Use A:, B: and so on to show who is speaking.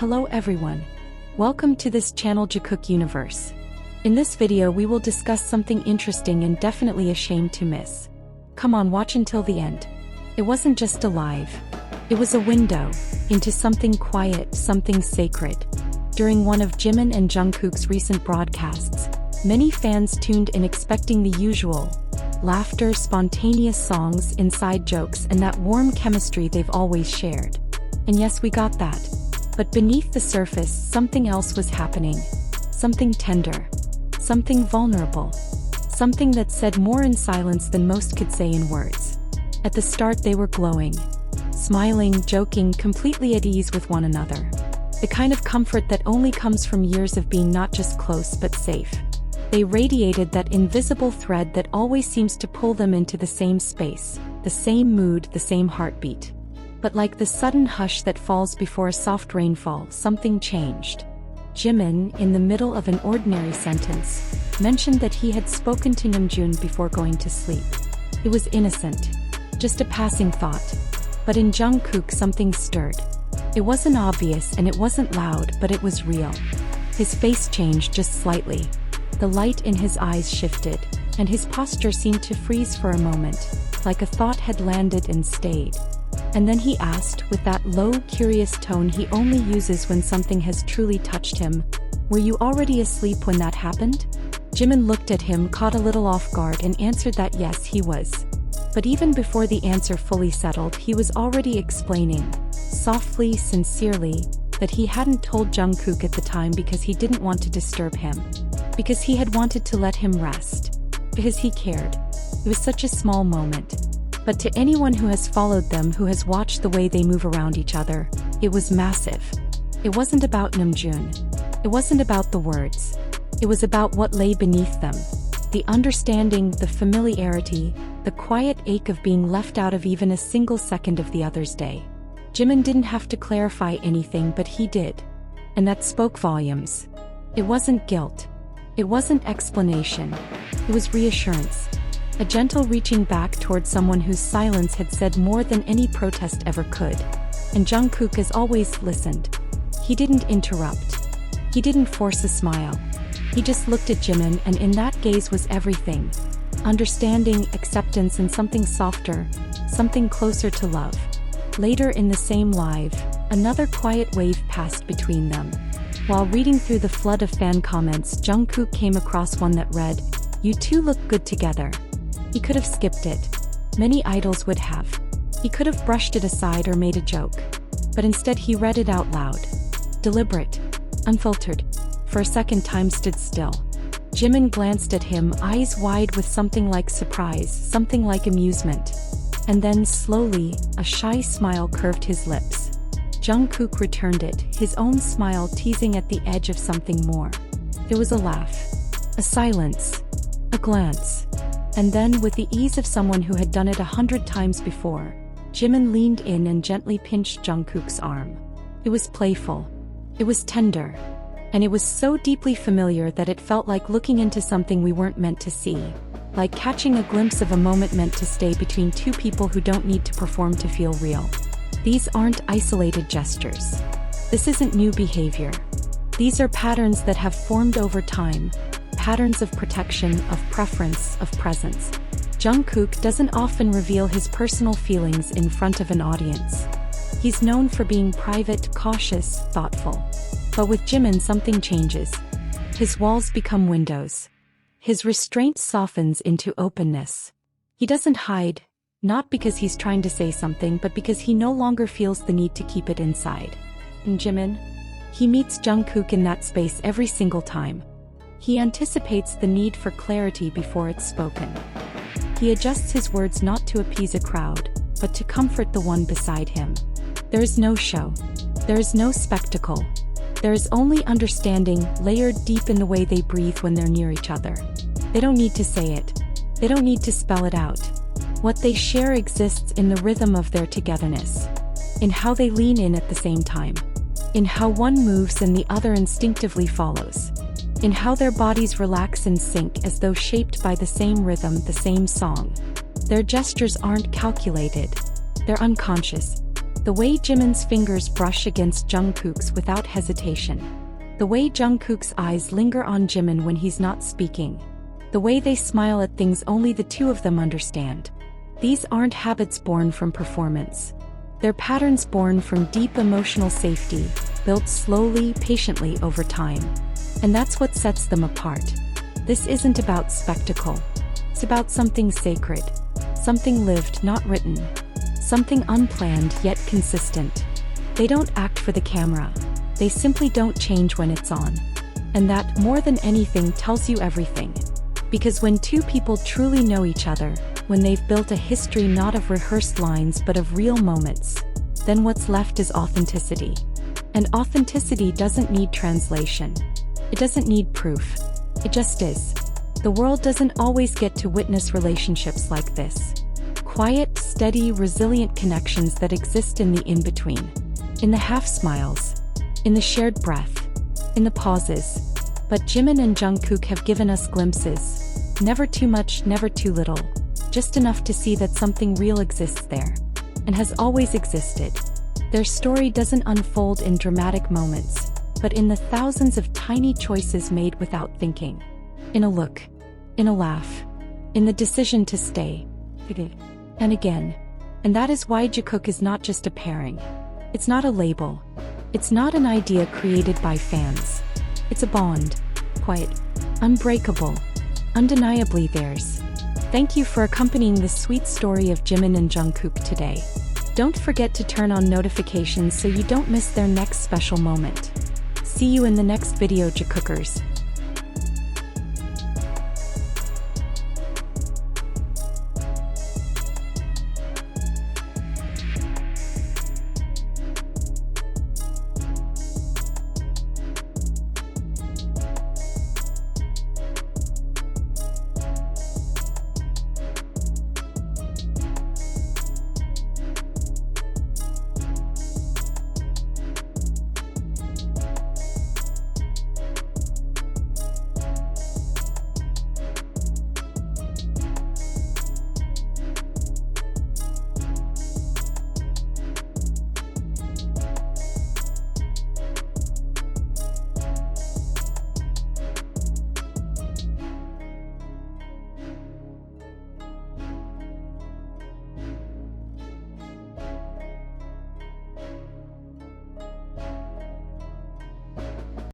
A: Hello everyone. Welcome to this channel Jikook universe. In this video we will discuss something interesting and definitely a shame to miss. Come on, watch until the end. It wasn't just a live. It was a window into something quiet, something sacred. During one of Jimin and Jungkook's recent broadcasts, many fans tuned in expecting the usual laughter, spontaneous songs, inside jokes, and that warm chemistry they've always shared. And yes, we got that. But beneath the surface, something else was happening. Something tender. Something vulnerable. Something that said more in silence than most could say in words. At the start they were glowing. Smiling, joking, completely at ease with one another. The kind of comfort that only comes from years of being not just close but safe. They radiated that invisible thread that always seems to pull them into the same space, the same mood, the same heartbeat. But like the sudden hush that falls before a soft rainfall, something changed. Jimin, in the middle of an ordinary sentence, mentioned that he had spoken to Namjoon before going to sleep. It was innocent. Just a passing thought. But in Jungkook something stirred. It wasn't obvious and it wasn't loud, but it was real. His face changed just slightly. The light in his eyes shifted, and his posture seemed to freeze for a moment, like a thought had landed and stayed. And then he asked, with that low, curious tone he only uses when something has truly touched him, "Were you already asleep when that happened?" Jimin looked at him, caught a little off guard, and answered that yes, he was. But even before the answer fully settled, he was already explaining, softly, sincerely, that he hadn't told Jungkook at the time because he didn't want to disturb him. Because he had wanted to let him rest. Because he cared. It was such a small moment. But to anyone who has followed them, who has watched the way they move around each other, it was massive. It wasn't about Namjoon. It wasn't about the words. It was about what lay beneath them. The understanding, the familiarity, the quiet ache of being left out of even a single second of the other's day. Jimin didn't have to clarify anything, but he did. And that spoke volumes. It wasn't guilt. It wasn't explanation. It was reassurance. A gentle reaching back toward someone whose silence had said more than any protest ever could. And Jungkook, as always, listened. He didn't interrupt. He didn't force a smile. He just looked at Jimin, and in that gaze was everything. Understanding, acceptance, and something softer, something closer to love. Later in the same live, another quiet wave passed between them. While reading through the flood of fan comments, Jungkook came across one that read, "You two look good together." He could have skipped it. Many idols would have. He could have brushed it aside or made a joke. But instead he read it out loud. Deliberate. Unfiltered. For a second time stood still. Jimin glanced at him, eyes wide with something like surprise, something like amusement. And then, slowly, a shy smile curved his lips. Jungkook returned it, his own smile teasing at the edge of something more. There was a laugh. A silence. A glance. And then, with the ease of someone who had done it 100 times before, Jimin leaned in and gently pinched Jungkook's arm. It was playful. It was tender. And it was so deeply familiar that it felt like looking into something we weren't meant to see. Like catching a glimpse of a moment meant to stay between two people who don't need to perform to feel real. These aren't isolated gestures. This isn't new behavior. These are patterns that have formed over time. Patterns of protection, of preference, of presence. Jungkook doesn't often reveal his personal feelings in front of an audience. He's known for being private, cautious, thoughtful. But with Jimin something changes. His walls become windows. His restraint softens into openness. He doesn't hide, not because he's trying to say something, but because he no longer feels the need to keep it inside. And Jimin? He meets Jungkook in that space every single time. He anticipates the need for clarity before it's spoken. He adjusts his words not to appease a crowd, but to comfort the one beside him. There is no show. There is no spectacle. There is only understanding, layered deep in the way they breathe when they're near each other. They don't need to say it. They don't need to spell it out. What they share exists in the rhythm of their togetherness. In how they lean in at the same time. In how one moves and the other instinctively follows. In how their bodies relax and sync as though shaped by the same rhythm, the same song. Their gestures aren't calculated. They're unconscious. The way Jimin's fingers brush against Jungkook's without hesitation. The way Jungkook's eyes linger on Jimin when he's not speaking. The way they smile at things only the two of them understand. These aren't habits born from performance. They're patterns born from deep emotional safety, built slowly, patiently over time. And that's what sets them apart. This isn't about spectacle. It's about something sacred. Something lived, not written. Something unplanned yet consistent. They don't act for the camera. They simply don't change when it's on. And that, more than anything, tells you everything. Because when two people truly know each other, when they've built a history not of rehearsed lines but of real moments, then what's left is authenticity. And authenticity doesn't need translation. It doesn't need proof. It just is. The world doesn't always get to witness relationships like this. Quiet, steady, resilient connections that exist in the in-between. In the half-smiles. In the shared breath. In the pauses. But Jimin and Jungkook have given us glimpses. Never too much, never too little. Just enough to see that something real exists there. And has always existed. Their story doesn't unfold in dramatic moments, but in the thousands of tiny choices made without thinking. In a look. In a laugh. In the decision to stay. And again. And that is why Jikook is not just a pairing. It's not a label. It's not an idea created by fans. It's a bond. Quiet. Unbreakable. Undeniably theirs. Thank you for accompanying this sweet story of Jimin and Jungkook today. Don't forget to turn on notifications so you don't miss their next special moment. See you in the next video, Jikookers.